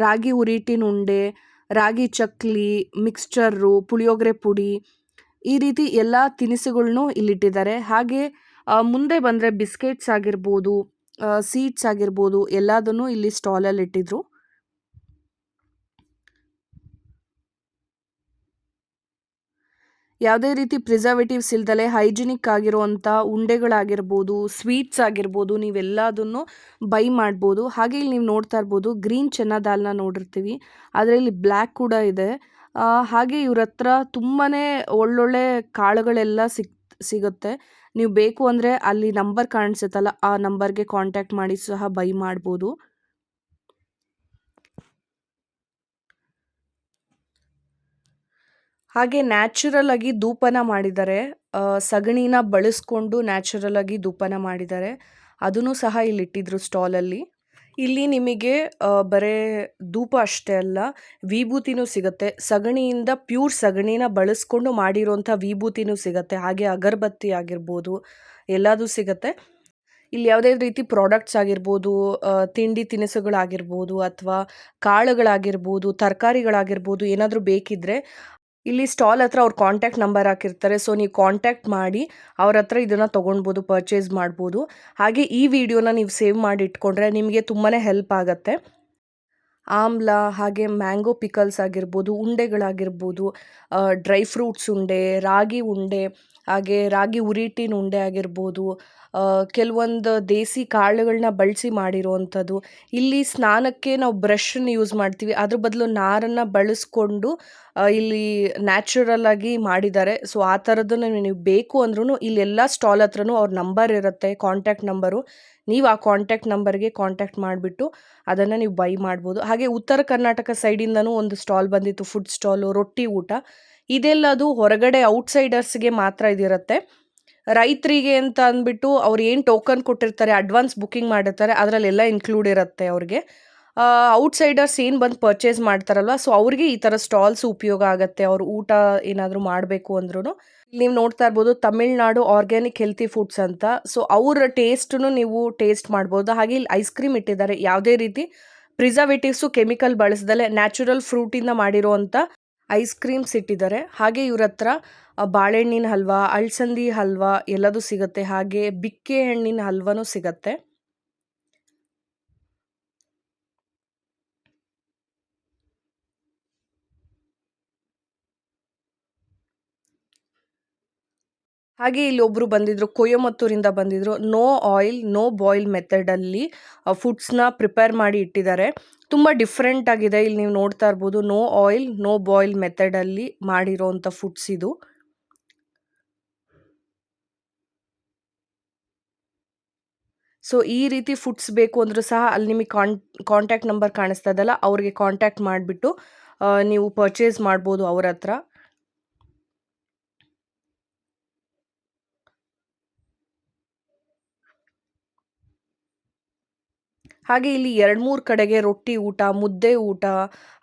A: ರಾಗಿ ಹುರಿಟಿನ ಉಂಡೆ, ರಾಗಿ ಚಕ್ಲಿ, ಮಿಕ್ಸ್ಚರ್ರು, ಪುಳಿಯೋಗರೆ ಪುಡಿ, ಈ ರೀತಿ ಎಲ್ಲ ತಿನಿಸುಗಳ್ನೂ ಇಲ್ಲಿಟ್ಟಿದ್ದಾರೆ. ಹಾಗೆ ಮುಂದೆ ಬಂದರೆ ಬಿಸ್ಕೆಟ್ಸ್ ಆಗಿರ್ಬೋದು, ಸೀಡ್ಸ್ ಆಗಿರ್ಬೋದು ಎಲ್ಲದನ್ನು ಇಲ್ಲಿ ಸ್ಟಾಲಲ್ಲಿ ಇಟ್ಟಿದ್ರು. ಯಾವುದೇ ರೀತಿ ಪ್ರಿಸರ್ವೇಟಿವ್ಸ್ ಇಲ್ದಲೆ ಹೈಜಿನಿಕ್ ಆಗಿರುವಂಥ ಉಂಡೆಗಳಾಗಿರ್ಬೋದು, ಸ್ವೀಟ್ಸ್ ಆಗಿರ್ಬೋದು ನೀವೆಲ್ಲದನ್ನು ಬೈ ಮಾಡ್ಬೋದು. ಹಾಗೆ ಇಲ್ಲಿ ನೀವು ನೋಡ್ತಾ ಇರ್ಬೋದು ಗ್ರೀನ್ ಚೆನ್ನ ದಾಲ್ನ ನೋಡಿರ್ತೀವಿ, ಅದರಲ್ಲಿ ಬ್ಲ್ಯಾಕ್ ಕೂಡ ಇದೆ. ಹಾಗೆ ಇವ್ರ ಹತ್ರ ತುಂಬಾ ಒಳ್ಳೊಳ್ಳೆ ಕಾಳುಗಳೆಲ್ಲ ಸಿಗುತ್ತೆ. ನೀವು ಬೇಕು ಅಂದರೆ ಅಲ್ಲಿ ನಂಬರ್ ಕಾಣಿಸುತ್ತಲ್ಲ ಆ ನಂಬರ್ಗೆ ಕಾಂಟ್ಯಾಕ್ಟ್ ಮಾಡಿ ಸಹ ಬೈ ಮಾಡ್ಬೋದು. ಹಾಗೆ ನ್ಯಾಚುರಲ್ ಆಗಿ ಧೂಪನ ಮಾಡಿದ್ದಾರೆ. ಸಗಣಿನ ಬಳಸ್ಕೊಂಡು ನ್ಯಾಚುರಲ್ ಆಗಿ ಧೂಪನ ಮಾಡಿದ್ದಾರೆ. ಅದನ್ನು ಸಹ ಇಲ್ಲಿ ಇಟ್ಟಿದ್ರು ಸ್ಟಾಲಲ್ಲಿ. ಇಲ್ಲಿ ನಿಮಗೆ ಬರೇ ಧೂಪ ಅಷ್ಟೇ ಅಲ್ಲ, ವಿಭೂತಿನೂ ಸಿಗುತ್ತೆ. ಸಗಣಿಯಿಂದ ಪ್ಯೂರ್ ಸಗಣಿನ ಬಳಸ್ಕೊಂಡು ಮಾಡಿರೋಂಥ ವಿಭೂತಿನೂ ಸಿಗುತ್ತೆ. ಹಾಗೆ ಅಗರಬತ್ತಿ ಆಗಿರ್ಬೋದು ಎಲ್ಲದೂ ಸಿಗುತ್ತೆ. ಇಲ್ಲಿ ಯಾವುದೇ ರೀತಿ ಪ್ರಾಡಕ್ಟ್ಸ್ ಆಗಿರ್ಬೋದು, ತಿಂಡಿ ತಿನಿಸುಗಳಾಗಿರ್ಬೋದು ಅಥವಾ ಕಾಳುಗಳಾಗಿರ್ಬೋದು, ತರಕಾರಿಗಳಾಗಿರ್ಬೋದು ಏನಾದರೂ ಬೇಕಿದ್ದರೆ ಇಲ್ಲಿ ಸ್ಟಾಲ್ ಹತ್ರ ಅವ್ರ ಕಾಂಟ್ಯಾಕ್ಟ್ ನಂಬರ್ ಹಾಕಿರ್ತಾರೆ. ಸೊ ನೀವು ಕಾಂಟ್ಯಾಕ್ಟ್ ಮಾಡಿ ಅವ್ರ ಹತ್ರ ಇದನ್ನು ತೊಗೊಳ್ಬೋದು, ಪರ್ಚೇಸ್ ಮಾಡ್ಬೋದು. ಹಾಗೆ ಈ ವಿಡಿಯೋನ ನೀವು ಸೇವ್ ಮಾಡಿ ಇಟ್ಕೊಂಡ್ರೆ ನಿಮಗೆ ತುಂಬಾ ಹೆಲ್ಪ್ ಆಗುತ್ತೆ. ಆಮ್ಲ, ಹಾಗೆ ಮ್ಯಾಂಗೋ ಪಿಕಲ್ಸ್ ಆಗಿರ್ಬೋದು, ಉಂಡೆಗಳಾಗಿರ್ಬೋದು, ಡ್ರೈ ಫ್ರೂಟ್ಸ್ ಉಂಡೆ, ರಾಗಿ ಉಂಡೆ, ಹಾಗೆ ರಾಗಿ ಹುರಿಟಿನ ಉಂಡೆ ಆಗಿರ್ಬೋದು, ಕೆಲವೊಂದು ದೇಸಿ ಕಾಳುಗಳನ್ನ ಬಳಸಿ ಮಾಡಿರುವಂಥದ್ದು. ಇಲ್ಲಿ ಸ್ನಾನಕ್ಕೆ ನಾವು ಬ್ರಷನ್ನು ಯೂಸ್ ಮಾಡ್ತೀವಿ, ಅದ್ರ ಬದಲು ನಾರನ್ನು ಬಳಸ್ಕೊಂಡು ಇಲ್ಲಿ ನ್ಯಾಚುರಲ್ ಆಗಿ ಮಾಡಿದ್ದಾರೆ. ಸೊ ಆ ಥರದ್ದನ್ನು ನೀವು ಬೇಕು ಅಂದ್ರೂ ಇಲ್ಲೆಲ್ಲ ಸ್ಟಾಲ್ ಹತ್ರನೂ ಅವ್ರ ನಂಬರ್ ಇರುತ್ತೆ, ಕಾಂಟ್ಯಾಕ್ಟ್ ನಂಬರು. ನೀವು ಆ ಕಾಂಟ್ಯಾಕ್ಟ್ ನಂಬರ್ಗೆ ಕಾಂಟ್ಯಾಕ್ಟ್ ಮಾಡಿಬಿಟ್ಟು ಅದನ್ನು ನೀವು ಬೈ ಮಾಡ್ಬೋದು. ಹಾಗೆ ಉತ್ತರ ಕರ್ನಾಟಕ ಸೈಡಿಂದನೂ ಒಂದು ಸ್ಟಾಲ್ ಬಂದಿತ್ತು, ಫುಡ್ ಸ್ಟಾಲು, ರೊಟ್ಟಿ ಊಟ. ಇದೆಲ್ಲದು ಹೊರಗಡೆ ಔಟ್ಸೈಡರ್ಸ್ಗೆ ಮಾತ್ರ ಇದಿರುತ್ತೆ. ರೈತರಿಗೆ ಅಂತ ಅಂದ್ಬಿಟ್ಟು ಅವ್ರು ಏನು ಟೋಕನ್ ಕೊಟ್ಟಿರ್ತಾರೆ, ಅಡ್ವಾನ್ಸ್ ಬುಕ್ಕಿಂಗ್ ಮಾಡಿರ್ತಾರೆ, ಅದರಲ್ಲೆಲ್ಲ ಇನ್ಕ್ಲೂಡ್ ಇರುತ್ತೆ ಅವ್ರಿಗೆ. ಔಟ್ಸೈಡರ್ಸ್ ಏನು ಬಂದು ಪರ್ಚೇಸ್ ಮಾಡ್ತಾರಲ್ವ, ಸೊ ಅವ್ರಿಗೆ ಈ ಥರ ಸ್ಟಾಲ್ಸ್ ಉಪಯೋಗ ಆಗುತ್ತೆ. ಅವ್ರು ಊಟ ಏನಾದರೂ ಮಾಡಬೇಕು ಅಂದ್ರೂ. ನೀವು ನೋಡ್ತಾ ಇರ್ಬೋದು ತಮಿಳ್ನಾಡು ಆರ್ಗ್ಯಾನಿಕ್ ಹೆಲ್ತಿ ಫುಡ್ಸ್ ಅಂತ, ಸೊ ಅವ್ರ ಟೇಸ್ಟನ್ನು ನೀವು ಟೇಸ್ಟ್ ಮಾಡ್ಬೋದು. ಹಾಗೆ ಇಲ್ಲಿ ಐಸ್ ಕ್ರೀಮ್ ಇಟ್ಟಿದ್ದಾರೆ. ಯಾವುದೇ ರೀತಿ ಪ್ರಿಸರ್ವೇಟಿವ್ಸು ಕೆಮಿಕಲ್ ಬಳಸ್ದಲೆ ನ್ಯಾಚುರಲ್ ಫ್ರೂಟಿಂದ ಮಾಡಿರುವಂಥ ಐಸ್ ಕ್ರೀಮ್ಸ್ ಇಟ್ಟಿದ್ದಾರೆ. ಹಾಗೆ ಇವ್ರ ಹತ್ರ ಬಾಳೆಹಣ್ಣಿನ ಹಲ್ವಾ, ಅಳಸಂದಿ ಹಲ್ವಾ ಎಲ್ಲದೂ ಸಿಗುತ್ತೆ. ಹಾಗೆ ಬಿಕ್ಕೆ ಹಣ್ಣಿನ ಹಲ್ವಾನೂ ಸಿಗುತ್ತೆ. ಹಾಗೆ ಇಲ್ಲಿ ಒಬ್ಬರು ಬಂದಿದ್ರು, ಕೊಯಮತ್ತೂರಿಂದ ಬಂದಿದ್ರು. ನೋ ಆಯಿಲ್ ನೋ ಬಾಯ್ಲ್ ಮೆಥಡಲ್ಲಿ ಫುಡ್ಸ್ನ ಪ್ರಿಪೇರ್ ಮಾಡಿ ಇಟ್ಟಿದ್ದಾರೆ. ತುಂಬ ಡಿಫ್ರೆಂಟ್ ಆಗಿದೆ. ಇಲ್ಲಿ ನೀವು ನೋಡ್ತಾ ಇರ್ಬೋದು, ನೋ ಆಯಿಲ್ ನೋ ಬಾಯ್ಲ್ ಮೆಥಡಲ್ಲಿ ಮಾಡಿರೋಂಥ ಫುಡ್ಸ್ ಇದು. ಸೊ ಈ ರೀತಿ ಫುಡ್ಸ್ ಬೇಕು ಅಂದರೂ ಸಹ ಅಲ್ಲಿ ನಿಮಗೆ ಕಾಂಟ್ಯಾಕ್ಟ್ ನಂಬರ್ ಕಾಣಿಸ್ತಾ ಇದಲ್ಲ, ಅವ್ರಿಗೆ ಕಾಂಟ್ಯಾಕ್ಟ್ ಮಾಡಿಬಿಟ್ಟು ನೀವು ಪರ್ಚೇಸ್ ಮಾಡ್ಬೋದು ಅವ್ರ ಹತ್ರ. ಹಾಗೆ ಇಲ್ಲಿ 2-3 ಕಡೆಗೆ ರೊಟ್ಟಿ ಊಟ, ಮುದ್ದೆ ಊಟ,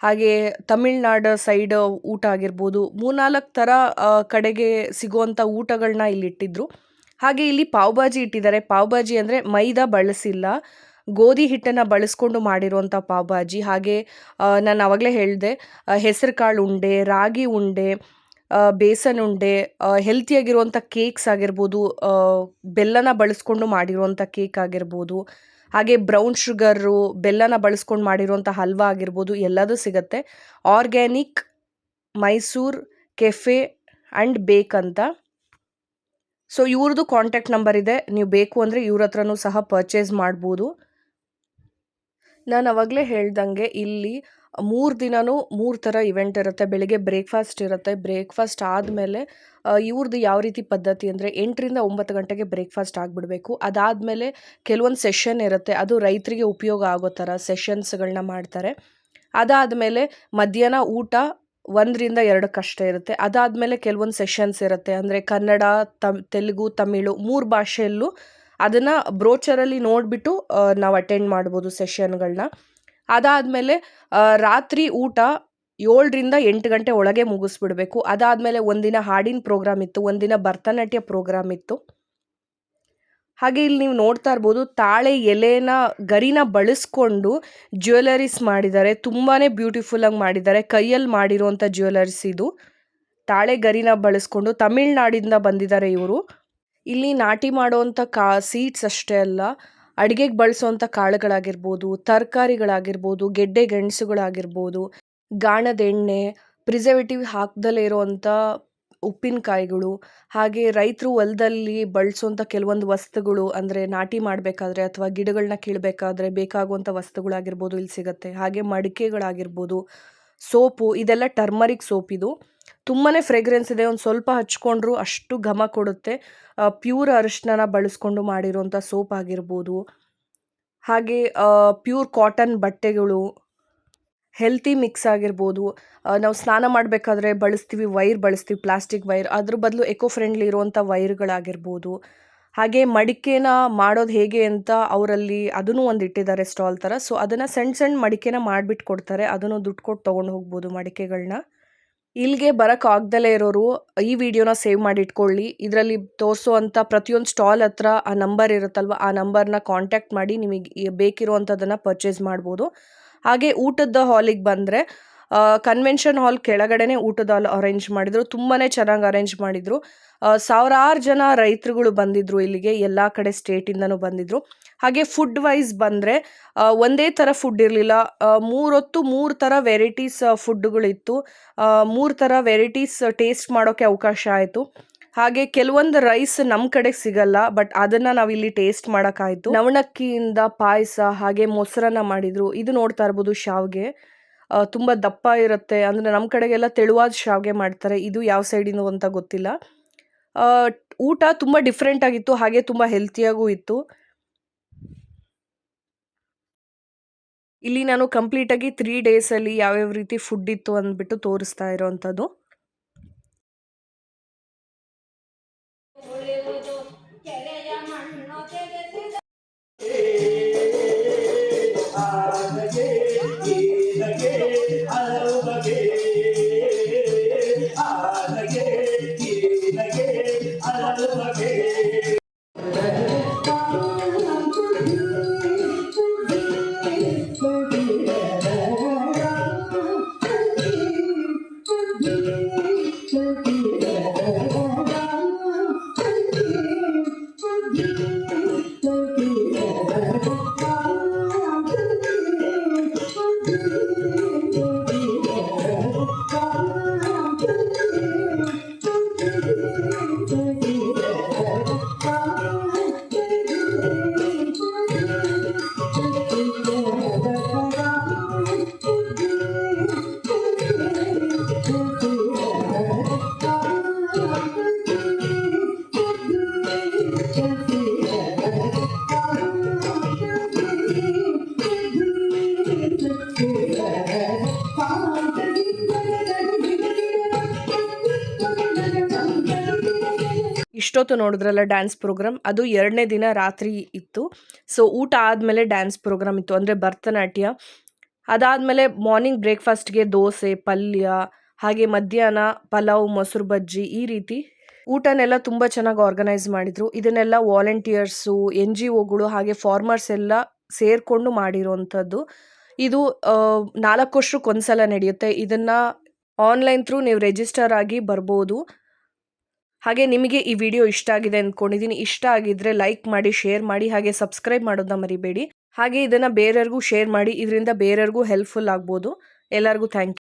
A: ಹಾಗೆ ತಮಿಳ್ನಾಡು ಸೈಡ್ ಊಟ ಆಗಿರ್ಬೋದು, 3-4 ಥರ ಕಡೆಗೆ ಸಿಗುವಂಥ ಊಟಗಳನ್ನ ಇಲ್ಲಿ ಇಟ್ಟಿದ್ರು. ಹಾಗೆ ಇಲ್ಲಿ ಪಾವ್ ಭಾಜಿ ಇಟ್ಟಿದ್ದಾರೆ. ಪಾವ್ ಭಾಜಿ ಅಂದರೆ ಮೈದಾ ಬಳಸಿಲ್ಲ, ಗೋಧಿ ಹಿಟ್ಟನ್ನು ಬಳಸ್ಕೊಂಡು ಮಾಡಿರುವಂಥ ಪಾವ್ ಭಾಜಿ. ಹಾಗೆ ನಾನು ಆವಾಗಲೇ ಹೇಳಿದೆ, ಹೆಸರು ಕಾಳು ಉಂಡೆ, ರಾಗಿ ಉಂಡೆ, ಬೇಸನ್ ಉಂಡೆ, ಹೆಲ್ತಿಯಾಗಿರುವಂಥ ಕೇಕ್ಸ್ ಆಗಿರ್ಬೋದು, ಬೆಲ್ಲನ ಬಳಸ್ಕೊಂಡು ಮಾಡಿರುವಂಥ ಕೇಕ್ ಆಗಿರ್ಬೋದು, ಹಾಗೆ ಬ್ರೌನ್ ಶುಗರು, ಬೆಲ್ಲನ ಬಳಸ್ಕೊಂಡು ಮಾಡಿರುವಂಥ ಹಲ್ವಾ ಆಗಿರ್ಬೋದು, ಎಲ್ಲದೂ ಸಿಗುತ್ತೆ. ಆರ್ಗ್ಯಾನಿಕ್ ಮೈಸೂರ್ ಕೆಫೆ ಆ್ಯಂಡ್ ಬೇಕ್ ಅಂತ. ಸೊ ಇವ್ರದ್ದು ಕಾಂಟ್ಯಾಕ್ಟ್ ನಂಬರ್ ಇದೆ, ನೀವು ಬೇಕು ಅಂದರೆ ಇವ್ರ ಹತ್ರನೂ ಸಹ ಪರ್ಚೇಸ್ ಮಾಡ್ಬೋದು. ನಾನು ಅವಾಗಲೇ ಹೇಳ್ದಂಗೆ ಇಲ್ಲಿ 3 ದಿನವೂ 3 ಥರ ಇವೆಂಟ್ ಇರುತ್ತೆ. ಬೆಳಿಗ್ಗೆ ಬ್ರೇಕ್ಫಾಸ್ಟ್ ಇರುತ್ತೆ. ಬ್ರೇಕ್ಫಾಸ್ಟ್ ಆದಮೇಲೆ ಇವ್ರದ್ದು ಯಾವ ರೀತಿ ಪದ್ಧತಿ ಅಂದರೆ 8ರಿಂದ 9 ಗಂಟೆಗೆ ಬ್ರೇಕ್ಫಾಸ್ಟ್ ಆಗಿಬಿಡಬೇಕು. ಅದಾದಮೇಲೆ ಕೆಲವೊಂದು ಸೆಷನ್ ಇರುತ್ತೆ, ಅದು ರೈತರಿಗೆ ಉಪಯೋಗ ಆಗೋ ಥರ ಸೆಷನ್ಸ್ಗಳನ್ನ ಮಾಡ್ತಾರೆ. ಅದಾದಮೇಲೆ ಮಧ್ಯಾಹ್ನ ಊಟ 1ರಿಂದ 2 ಇರುತ್ತೆ. ಅದಾದಮೇಲೆ ಕೆಲವೊಂದು ಸೆಷನ್ಸ್ ಇರುತ್ತೆ, ಅಂದರೆ ಕನ್ನಡ, ತೆಲುಗು, ತಮಿಳು 3 ಭಾಷೆಯಲ್ಲೂ ಅದನ್ನು ಬ್ರೋಚರಲ್ಲಿ ನೋಡಿಬಿಟ್ಟು ನಾವು ಅಟೆಂಡ್ ಮಾಡ್ಬೋದು ಸೆಷನ್ಗಳನ್ನ. ಅದಾದಮೇಲೆ ರಾತ್ರಿ ಊಟ 7ರಿಂದ 8 ಗಂಟೆ ಒಳಗೆ ಮುಗಿಸ್ಬಿಡ್ಬೇಕು. ಅದಾದಮೇಲೆ ಒಂದಿನ ಹಾಡಿನ ಪ್ರೋಗ್ರಾಮ್ ಇತ್ತು, ಒಂದಿನ ಭರತನಾಟ್ಯ ಪ್ರೋಗ್ರಾಮ್ ಇತ್ತು. ಹಾಗೆ ಇಲ್ಲಿ ನೀವು ನೋಡ್ತಾ ಇರ್ಬೋದು, ತಾಳೆ ಎಲೆನ ಗರಿನ ಬಳಸ್ಕೊಂಡು ಜ್ಯುವೆಲರೀಸ್ ಮಾಡಿದ್ದಾರೆ. ತುಂಬಾ ಬ್ಯೂಟಿಫುಲ್ಲಾಗಿ ಮಾಡಿದ್ದಾರೆ. ಕೈಯಲ್ಲಿ ಮಾಡಿರುವಂಥ ಜ್ಯುವೆಲರೀಸ್ ಇದು. ತಾಳೆ ಗರಿನ ಬಳಸ್ಕೊಂಡು ತಮಿಳ್ನಾಡಿಂದ ಬಂದಿದ್ದಾರೆ ಇವರು. ಇಲ್ಲಿ ನಾಟಿ ಮಾಡುವಂಥ ಸೀಡ್ಸ್ ಅಷ್ಟೇ ಅಲ್ಲ, ಅಡುಗೆಗೆ ಬಳಸುವಂಥ ಕಾಳುಗಳಾಗಿರ್ಬೋದು, ತರಕಾರಿಗಳಾಗಿರ್ಬೋದು, ಗೆಡ್ಡೆ ಗೆಣಸುಗಳಾಗಿರ್ಬೋದು, ಗಾಣದ ಎಣ್ಣೆ, ಪ್ರಿಸರ್ವೇಟಿವ್ ಹಾಕ್ದಲೇ ಇರುವಂಥ ಉಪ್ಪಿನಕಾಯಿಗಳು, ಹಾಗೆ ರೈತರು ಹೊಲದಲ್ಲಿ ಬಳಸುವಂಥ ಕೆಲವೊಂದು ವಸ್ತುಗಳು, ಅಂದರೆ ನಾಟಿ ಮಾಡಬೇಕಾದ್ರೆ ಅಥವಾ ಗಿಡಗಳನ್ನ ಕೀಳಬೇಕಾದ್ರೆ ಬೇಕಾಗುವಂಥ ವಸ್ತುಗಳಾಗಿರ್ಬೋದು ಇಲ್ಲಿ ಸಿಗುತ್ತೆ. ಹಾಗೆ ಮಡಿಕೆಗಳಾಗಿರ್ಬೋದು, ಸೋಪು, ಇದೆಲ್ಲ ಟರ್ಮರಿಕ್ ಸೋಪ್. ಇದು ತುಂಬಾ ಫ್ರೇಗ್ರೆನ್ಸ್ ಇದೆ, ಒಂದು ಸ್ವಲ್ಪ ಹಚ್ಕೊಂಡ್ರು ಅಷ್ಟು ಘಮ ಕೊಡುತ್ತೆ. ಪ್ಯೂರ್ ಅರಿಶಿನ ಬಳಸ್ಕೊಂಡು ಮಾಡಿರೋಂಥ ಸೋಪ್ ಆಗಿರ್ಬೋದು, ಹಾಗೆ ಪ್ಯೂರ್ ಕಾಟನ್ ಬಟ್ಟೆಗಳು, ಹೆಲ್ತಿ ಮಿಕ್ಸ್ ಆಗಿರ್ಬೋದು. ನಾವು ಸ್ನಾನ ಮಾಡಬೇಕಾದ್ರೆ ಬಳಸ್ತೀವಿ, ವೈರ್ ಬಳಸ್ತೀವಿ, ಪ್ಲಾಸ್ಟಿಕ್ ವೈರ್, ಅದ್ರ ಬದಲು ಎಕೋ ಫ್ರೆಂಡ್ಲಿ ಇರುವಂಥ ವೈರ್ಗಳಾಗಿರ್ಬೋದು. ಹಾಗೆ ಮಡಿಕೆನ ಮಾಡೋದು ಹೇಗೆ ಅಂತ ಅವರಲ್ಲಿ ಅದನ್ನು ಒಂದು ಇಟ್ಟಿದ್ದಾರೆ ಸ್ಟಾಲ್ ಥರ. ಸೊ ಅದನ್ನು ಸಣ್ಣ ಸಣ್ಣ ಮಡಿಕೆನ ಮಾಡಿಬಿಟ್ಟು ಕೊಡ್ತಾರೆ, ಅದನ್ನು ದುಡ್ಡು ಕೊಟ್ಟು ತೊಗೊಂಡು ಹೋಗ್ಬೋದು ಮಡಿಕೆಗಳನ್ನ. ಇಲ್ಲಿಗೆ ಬರೋಕ್ಕಾಗ್ದಲೇ ಇರೋರು ಈ ವಿಡಿಯೋನ ಸೇವ್ ಮಾಡಿ ಇಟ್ಕೊಳ್ಳಿ. ಇದರಲ್ಲಿ ತೋರಿಸುವಂಥ ಪ್ರತಿಯೊಂದು ಸ್ಟಾಲ್ ಹತ್ರ ಆ ನಂಬರ್ ಇರುತ್ತಲ್ವ, ಆ ನಂಬರ್ನ ಕಾಂಟ್ಯಾಕ್ಟ್ ಮಾಡಿ ನಿಮಗೆ ಬೇಕಿರುವಂಥದ್ದನ್ನು ಪರ್ಚೇಸ್ ಮಾಡ್ಬೋದು. ಹಾಗೆ ಊಟದ ಹಾಲಿಗೆ ಬಂದರೆ ಕನ್ವೆನ್ಷನ್ ಹಾಲ್ ಕೆಳಗಡೆನೇ ಊಟದ ಹಾಲ್ ಅರೇಂಜ್ ಮಾಡಿದರು. ತುಂಬಾ ಚೆನ್ನಾಗಿ ಅರೇಂಜ್ ಮಾಡಿದರು. ಸಾವಿರಾರು ಜನ ರೈತರುಗಳು ಬಂದಿದ್ದರು ಇಲ್ಲಿಗೆ, ಎಲ್ಲ ಕಡೆ ಸ್ಟೇಟಿಂದನೂ ಬಂದಿದ್ದರು. ಹಾಗೆ ಫುಡ್ ವೈಸ್ ಬಂದರೆ ಒಂದೇ ಥರ ಫುಡ್ ಇರಲಿಲ್ಲ, 3 ಹೊತ್ತು 3 ಥರ ವೆರೈಟೀಸ್ ಫುಡ್ಡುಗಳಿತ್ತು. 3 ಥರ ವೆರೈಟೀಸ್ ಟೇಸ್ಟ್ ಮಾಡೋಕ್ಕೆ ಅವಕಾಶ ಆಯಿತು. ಹಾಗೆ ಕೆಲವೊಂದು ರೈಸ್ ನಮ್ಮ ಕಡೆ ಸಿಗಲ್ಲ, ಬಟ್ ಅದನ್ನು ನಾವಿಲ್ಲಿ ಟೇಸ್ಟ್ ಮಾಡೋಕ್ಕಾಯಿತು. ನವಣಕ್ಕಿಯಿಂದ ಪಾಯಸ, ಹಾಗೆ ಮೊಸರನ್ನ ಮಾಡಿದರು. ಇದು ನೋಡ್ತಾ ಇರ್ಬೋದು ಶಾವಿಗೆ, ತುಂಬ ದಪ್ಪ ಇರುತ್ತೆ, ಅಂದರೆ ನಮ್ಮ ಕಡೆಗೆಲ್ಲ ತೆಳುವಾದ ಶಾವಿಗೆ ಮಾಡ್ತಾರೆ. ಇದು ಯಾವ ಸೈಡಿಂದ ಅಂತ ಗೊತ್ತಿಲ್ಲ. ಊಟ ತುಂಬ ಡಿಫ್ರೆಂಟ್ ಆಗಿತ್ತು, ಹಾಗೆ ತುಂಬ ಹೆಲ್ತಿಯಾಗೂ ಇತ್ತು. ಇಲ್ಲಿ ನಾನು ಕಂಪ್ಲೀಟಾಗಿ 3 ಡೇಸಲ್ಲಿ ಯಾವ್ಯಾವ ರೀತಿ ಫುಡ್ ಇತ್ತು ಅಂದ್ಬಿಟ್ಟು ತೋರಿಸ್ತಾ ಇರೋವಂಥದ್ದು. ಇಷ್ಟೊತ್ತು ನೋಡಿದ್ರಲ್ಲ ಡ್ಯಾನ್ಸ್ ಪ್ರೋಗ್ರಾಮ್, ಅದು 2ನೇ ದಿನ ರಾತ್ರಿ ಇತ್ತು. ಸೊ ಊಟ ಆದಮೇಲೆ ಡ್ಯಾನ್ಸ್ ಪ್ರೋಗ್ರಾಮ್ ಇತ್ತು, ಅಂದರೆ ಭರತನಾಟ್ಯ. ಅದಾದಮೇಲೆ ಮಾರ್ನಿಂಗ್ ಬ್ರೇಕ್ಫಾಸ್ಟ್ಗೆ ದೋಸೆ, ಪಲ್ಯ, ಹಾಗೆ ಮಧ್ಯಾಹ್ನ ಪಲಾವ್, ಮೊಸರು ಬಜ್ಜಿ, ಈ ರೀತಿ ಊಟನೆಲ್ಲ ತುಂಬ ಚೆನ್ನಾಗಿ ಆರ್ಗನೈಸ್ ಮಾಡಿದರು. ಇದನ್ನೆಲ್ಲ ವಾಲಂಟಿಯರ್ಸು, NGOಗಳು ಹಾಗೆ ಫಾರ್ಮರ್ಸ್ ಎಲ್ಲ ಸೇರಿಕೊಂಡು ಮಾಡಿರೋವಂಥದ್ದು. ಇದು 4 ವರ್ಷಕ್ಕೊಂದ್ಸಲ ನಡೆಯುತ್ತೆ. ಇದನ್ನು ಆನ್ಲೈನ್ ಥ್ರೂ ನೀವು ರಿಜಿಸ್ಟರ್ ಆಗಿ ಬರ್ಬೋದು. ಹಾಗೆ ನಿಮಗೆ ಈ ವಿಡಿಯೋ ಇಷ್ಟ ಆಗಿದೆ ಅಂದ್ಕೊಂಡಿದ್ದೀನಿ. ಇಷ್ಟ ಆಗಿದ್ರೆ ಲೈಕ್ ಮಾಡಿ, ಶೇರ್ ಮಾಡಿ, ಹಾಗೆ ಸಬ್ಸ್ಕ್ರೈಬ್ ಮಾಡೋದನ್ನ ಮರಿಬೇಡಿ. ಹಾಗೆ ಇದನ್ನು ಬೇರೆಯವ್ರಿಗೂ ಶೇರ್ ಮಾಡಿ, ಇದರಿಂದ ಬೇರೆಯವ್ರಿಗೂ ಹೆಲ್ಪ್ಫುಲ್ ಆಗ್ಬೋದು. ಎಲ್ಲರಿಗೂ ಥ್ಯಾಂಕ್ ಯು.